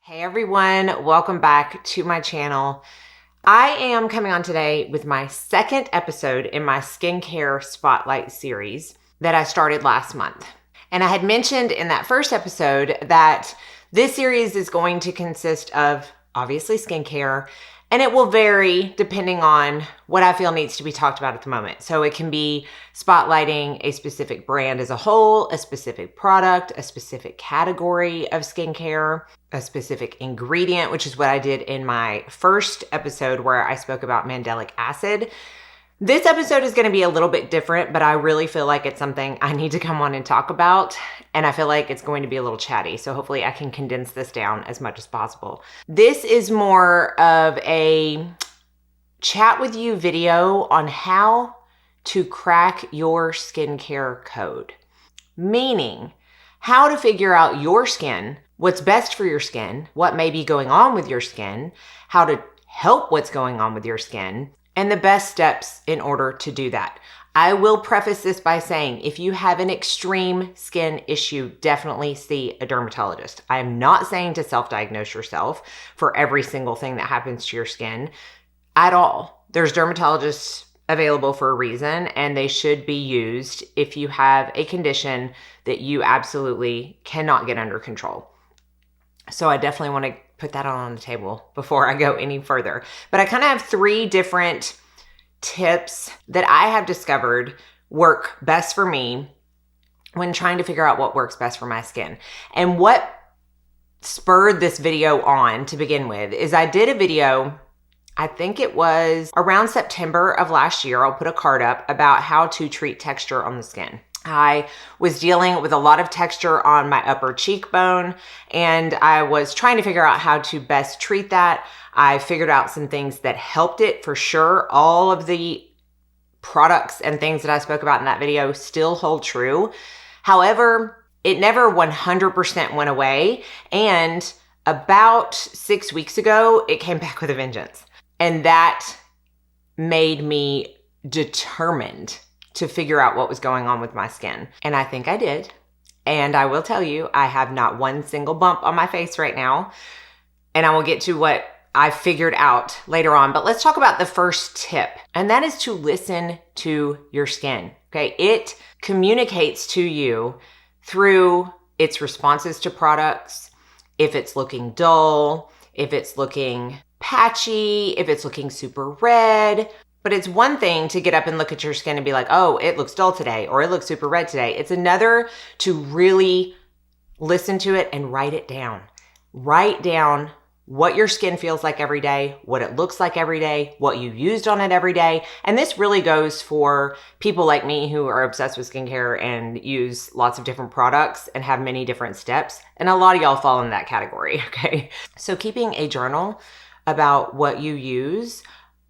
Hey everyone, welcome back to my channel. I am coming on today with my second episode in my skincare spotlight series that I started last month. And I had mentioned in that first episode that this series is going to consist of obviously skincare, and it will vary depending on what I feel needs to be talked about at the moment. So it can be spotlighting a specific brand as a whole, a specific product, a specific category of skincare, a specific ingredient, which is what I did in my first episode where I spoke about mandelic acid. This episode is going to be a little bit different, but I really feel like it's something I need to come on and talk about. And I feel like it's going to be a little chatty. So hopefully I can condense this down as much as possible. This is more of a chat with you video on how to crack your skincare code. Meaning how to figure out your skin, what's best for your skin, what may be going on with your skin, how to help what's going on with your skin, and the best steps in order to do that. I will preface this by saying, if you have an extreme skin issue, definitely see a dermatologist. I am not saying to self-diagnose yourself for every single thing that happens to your skin at all. There's dermatologists available for a reason, and they should be used if you have a condition that you absolutely cannot get under control. So I definitely want to put that on the table before I go any further. But I kind of have three different tips that I have discovered work best for me when trying to figure out what works best for my skin. And what spurred this video on to begin with is I did a video, I think it was around September of last year. I'll put a card up about how to treat texture on the skin. I was dealing with a lot of texture on my upper cheekbone, and I was trying to figure out how to best treat that. I figured out some things that helped it for sure. All of the products and things that I spoke about in that video still hold true. However, it never 100% went away, and about 6 weeks ago, it came back with a vengeance. And that made me determined to figure out what was going on with my skin. And I think I did. And I will tell you, I have not one single bump on my face right now. And I will get to what I figured out later on. But let's talk about the first tip. And that is to listen to your skin. Okay. It communicates to you through its responses to products. If it's looking dull, if it's looking patchy, if it's looking super red. But it's one thing to get up and look at your skin and be like, oh, it looks dull today, or it looks super red today. It's another to really listen to it and write it down. Write down what your skin feels like every day, what it looks like every day, what you used on it every day. And this really goes for people like me who are obsessed with skincare and use lots of different products and have many different steps. And a lot of y'all fall in that category, okay? So keeping a journal about what you use,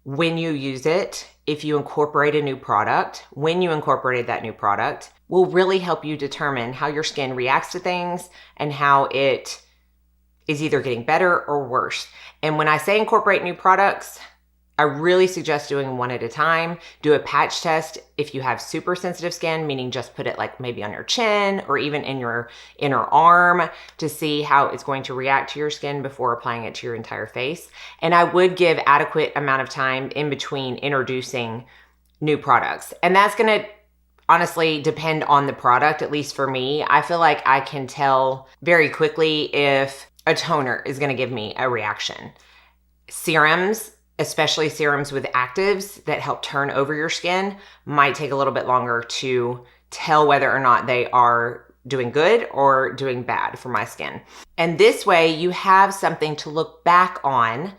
when you use it, if you incorporate a new product, when you incorporated that new product, will really help you determine how your skin reacts to things and how it is either getting better or worse. And when I say incorporate new products, I really suggest doing one at a time. Do a patch test if you have super sensitive skin, meaning just put it like maybe on your chin or even in your inner arm to see how it's going to react to your skin before applying it to your entire face. And I would give adequate amount of time in between introducing new products. And that's going to honestly depend on the product, at least for me. I feel like I can tell very quickly if a toner is going to give me a reaction. Serums, especially serums with actives that help turn over your skin, might take a little bit longer to tell whether or not they are doing good or doing bad for my skin. And this way you have something to look back on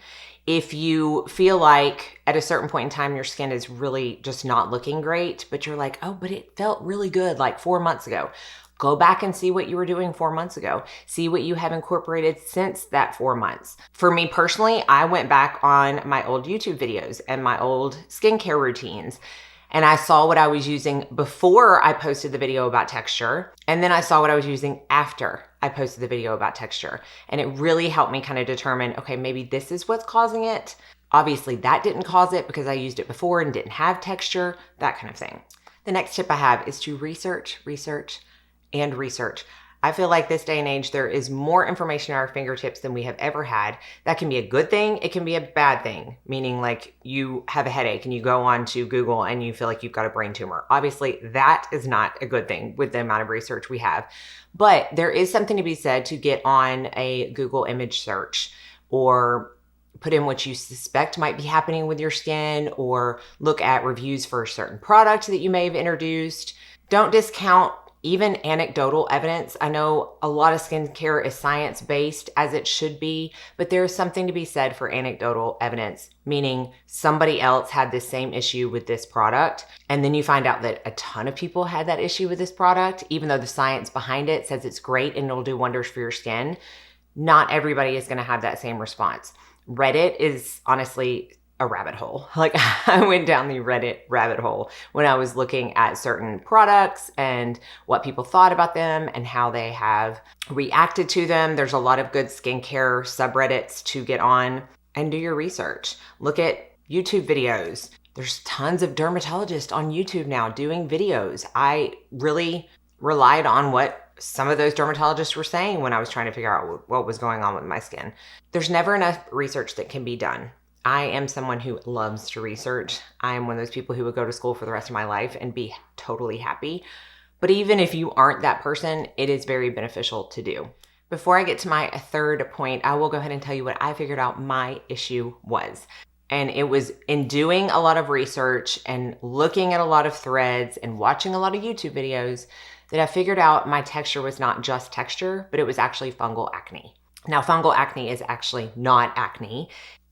if you feel like at a certain point in time your skin is really just not looking great, but you're like, oh, but it felt really good like 4 months ago. Go back and see what you were doing 4 months ago. See what you have incorporated since that 4 months. For me personally, I went back on my old YouTube videos and my old skincare routines, and I saw what I was using before I posted the video about texture. And then I saw what I was using after I posted the video about texture. And it really helped me kind of determine, okay, maybe this is what's causing it. Obviously that didn't cause it because I used it before and didn't have texture, that kind of thing. The next tip I have is to research, and research. I feel like this day and age, there is more information at our fingertips than we have ever had. That can be a good thing. It can be a bad thing, meaning like you have a headache and you go on to Google and you feel like you've got a brain tumor. Obviously, that is not a good thing with the amount of research we have. But there is something to be said to get on a Google image search or put in what you suspect might be happening with your skin, or look at reviews for a certain product that you may have introduced. Don't discount even anecdotal evidence. I know a lot of skincare is science-based, as it should be, but there is something to be said for anecdotal evidence, meaning somebody else had this same issue with this product, and then you find out that a ton of people had that issue with this product, even though the science behind it says it's great and it'll do wonders for your skin. Not everybody is going to have that same response. Reddit is honestly a rabbit hole. Like, I went down the Reddit rabbit hole when I was looking at certain products and what people thought about them and how they have reacted to them. There's a lot of good skincare subreddits to get on and do your research. Look at YouTube videos. There's tons of dermatologists on YouTube now doing videos. I really relied on what some of those dermatologists were saying when I was trying to figure out what was going on with my skin. There's never enough research that can be done. I am someone who loves to research. I am one of those people who would go to school for the rest of my life and be totally happy. But even if you aren't that person, it is very beneficial to do. Before I get to my third point, I will go ahead and tell you what I figured out my issue was. And it was in doing a lot of research and looking at a lot of threads and watching a lot of YouTube videos that I figured out my texture was not just texture, but it was actually fungal acne. Now, fungal acne is actually not acne.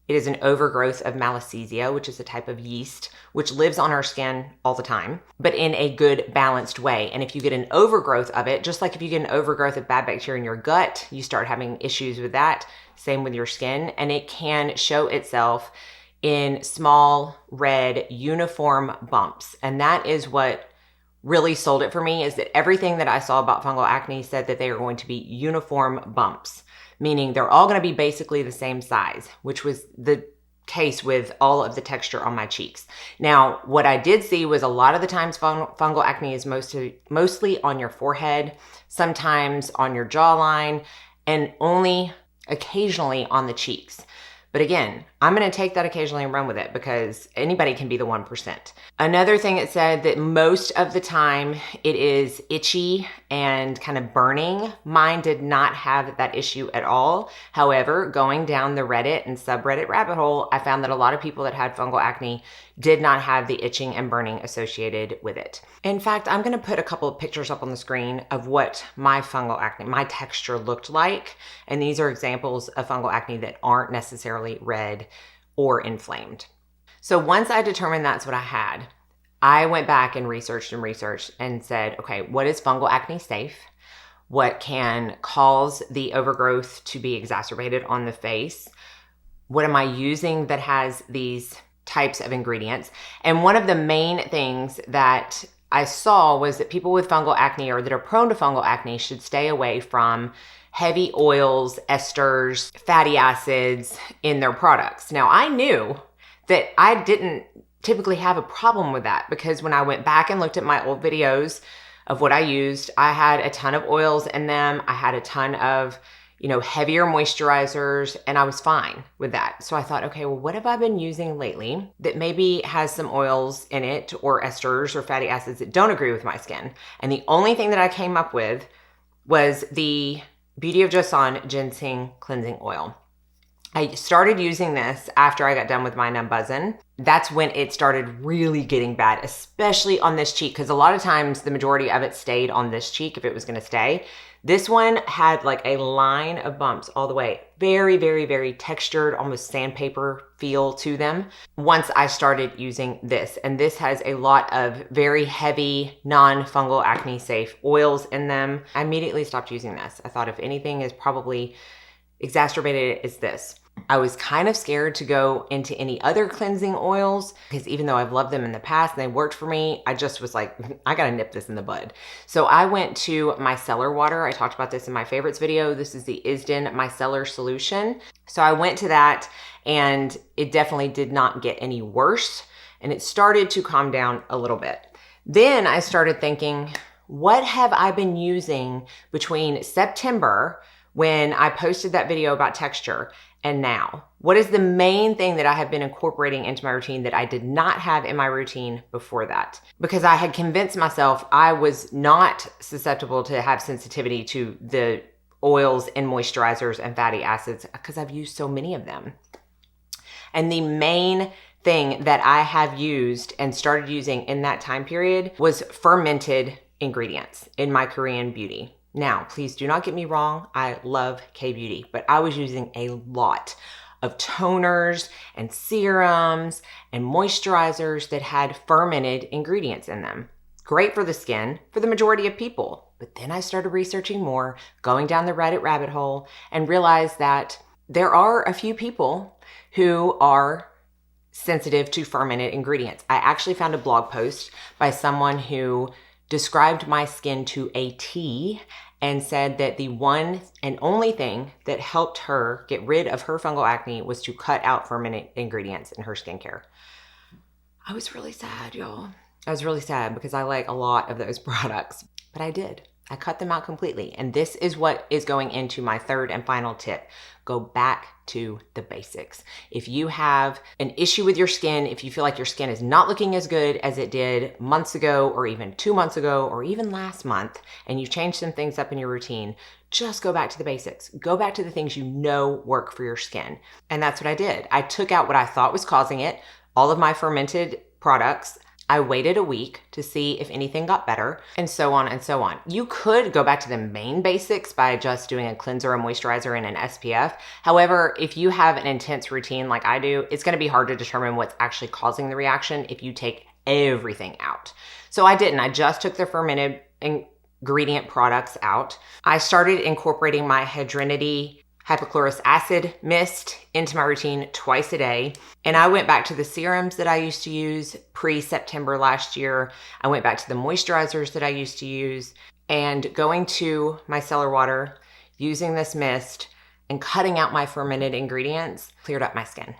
It is an overgrowth of Malassezia, which is a type of yeast, which lives on our skin all the time, but in a good, balanced way. And if you get an overgrowth of it, just like if you get an overgrowth of bad bacteria in your gut, you start having issues with that. Same with your skin. And it can show itself in small, red, uniform bumps. And that is what really sold it for me, is that everything that I saw about fungal acne said that they are going to be uniform bumps, meaning they're all going to be basically the same size, which was the case with all of the texture on my cheeks. Now, what I did see was a lot of the times fungal acne is mostly on your forehead, sometimes on your jawline, and only occasionally on the cheeks. But again, I'm going to take that occasionally and run with it because anybody can be the 1%. Another thing, it said that most of the time it is itchy and kind of burning. Mine did not have that issue at all. However, going down the Reddit and subreddit rabbit hole, I found that a lot of people that had fungal acne did not have the itching and burning associated with it. In fact, I'm going to put a couple of pictures up on the screen of what my fungal acne, my texture looked like. And these are examples of fungal acne that aren't necessarily red or inflamed. So once I determined that's what I had, I went back and researched and said, okay, what is fungal acne safe? What can cause the overgrowth to be exacerbated on the face? What am I using that has these types of ingredients? And one of the main things that I saw was that people with fungal acne or that are prone to fungal acne should stay away from heavy oils, esters, fatty acids in their products. Now, I knew that I didn't typically have a problem with that because when I went back and looked at my old videos of what I used, I had a ton of oils in them. I had a ton of, heavier moisturizers, and I was fine with that. So I thought, okay, well, what have I been using lately that maybe has some oils in it or esters or fatty acids that don't agree with my skin? And the only thing that I came up with was the Beauty of Joseon Ginseng Cleansing Oil. I started using this after I got done with my Numbuzzin. That's when it started really getting bad, especially on this cheek, because a lot of times the majority of it stayed on this cheek if it was going to stay. This one had like a line of bumps all the way. Very, very, very textured, almost sandpaper feel to them once I started using this. And this has a lot of very heavy, non-fungal acne safe oils in them. I immediately stopped using this. I thought if anything is probably exacerbated, it's this. I was kind of scared to go into any other cleansing oils because even though I've loved them in the past and they worked for me, I just was like, I gotta nip this in the bud. So I went to Micellar water. I talked about this in my favorites video. This is the ISDIN Micellar solution. So I went to that and it definitely did not get any worse and it started to calm down a little bit. Then I started thinking, what have I been using between September, when I posted that video about texture, and now? What is the main thing that I have been incorporating into my routine that I did not have in my routine before that? Because I had convinced myself I was not susceptible to have sensitivity to the oils and moisturizers and fatty acids because I've used so many of them. And the main thing that I have used and started using in that time period was fermented ingredients in my Korean beauty. Now, please do not get me wrong. I love K-beauty, but I was using a lot of toners and serums and moisturizers that had fermented ingredients in them. Great for the skin for the majority of people. But then I started researching more, going down the Reddit rabbit hole, and realized that there are a few people who are sensitive to fermented ingredients. I actually found a blog post by someone who described my skin to a T and said that the one and only thing that helped her get rid of her fungal acne was to cut out fermented ingredients in her skincare. I was really sad, y'all. I was really sad because I like a lot of those products, but I did. I cut them out completely. And this is what is going into my third and final tip. Go back to the basics. If you have an issue with your skin, if you feel like your skin is not looking as good as it did months ago, or even 2 months ago, or even last month, and you've changed some things up in your routine, just go back to the basics. Go back to the things you know work for your skin. And that's what I did. I took out what I thought was causing it, all of my fermented products. I waited a week to see if anything got better, and so on and so on. You could go back to the main basics by just doing a cleanser, a moisturizer, and an SPF. However, if you have an intense routine like I do, it's going to be hard to determine what's actually causing the reaction if you take everything out. So I didn't. I just took the fermented ingredient products out. I started incorporating my Hydrinity hypochlorous acid mist into my routine twice a day. And I went back to the serums that I used to use pre-September last year. I went back to the moisturizers that I used to use, and going to Micellar water, using this mist and cutting out my fermented ingredients cleared up my skin.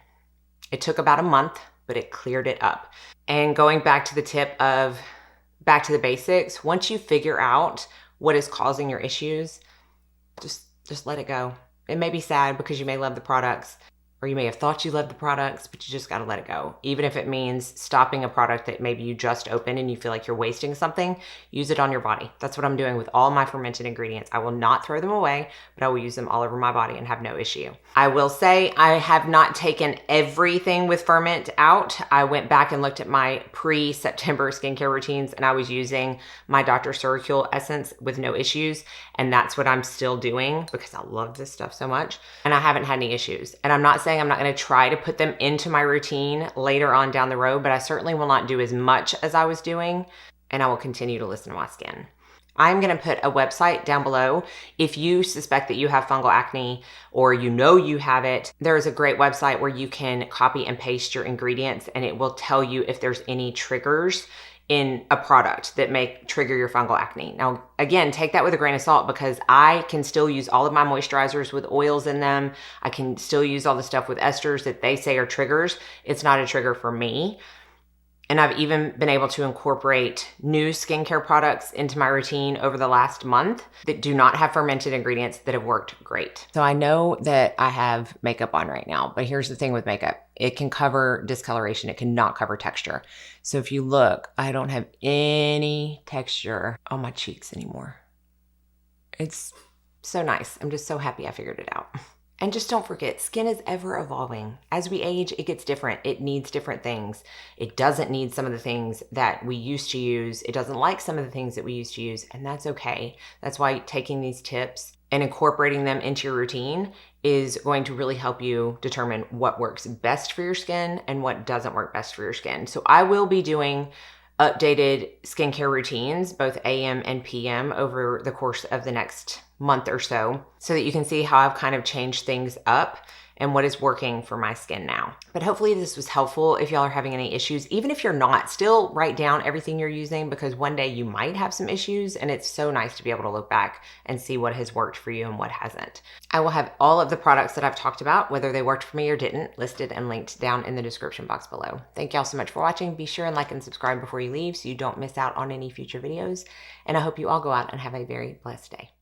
It took about a month, but it cleared it up. And going back to the tip of back to the basics, once you figure out what is causing your issues, just let it go. It may be sad because you may love the products, or you may have thought you loved the products, but you just got to let it go. Even if it means stopping a product that maybe you just opened and you feel like you're wasting something, use it on your body. That's what I'm doing with all my fermented ingredients. I will not throw them away, but I will use them all over my body and have no issue. I will say I have not taken everything with ferment out. I went back and looked at my pre-September skincare routines, and I was using my Dr. Circul essence with no issues. And that's what I'm still doing because I love this stuff so much. And I haven't had any issues. And I'm not saying I'm not going to try to put them into my routine later on down the road, but I certainly will not do as much as I was doing, and I will continue to listen to my skin. I'm going to put a website down below. If you suspect that you have fungal acne, or you know you have it, there is a great website where you can copy and paste your ingredients, and it will tell you if there's any triggers in a product that may trigger your fungal acne. Now, again, take that with a grain of salt, because I can still use all of my moisturizers with oils in them. I can still use all the stuff with esters that they say are triggers. It's not a trigger for me. And I've even been able to incorporate new skincare products into my routine over the last month that do not have fermented ingredients that have worked great. So I know that I have makeup on right now, but here's the thing with makeup. It can cover discoloration. It cannot cover texture. So if you look, I don't have any texture on my cheeks anymore. It's so nice. I'm just so happy I figured it out. And just don't forget, skin is ever evolving. As we age, it gets different. It needs different things. It doesn't need some of the things that we used to use. It doesn't like some of the things that we used to use, and that's okay. That's why taking these tips and incorporating them into your routine is going to really help you determine what works best for your skin and what doesn't work best for your skin. So I will be doing updated skincare routines, both AM and PM, over the course of the next month or so that you can see how I've kind of changed things up and what is working for my skin now. But hopefully this was helpful. If y'all are having any issues, even if you're not, still write down everything you're using, because one day you might have some issues, and it's so nice to be able to look back and see what has worked for you and what hasn't. I will have all of the products that I've talked about, whether they worked for me or didn't, listed and linked down in the description box below. Thank y'all so much for watching. Be sure and like and subscribe before you leave so you don't miss out on any future videos. And I hope you all go out and have a very blessed day.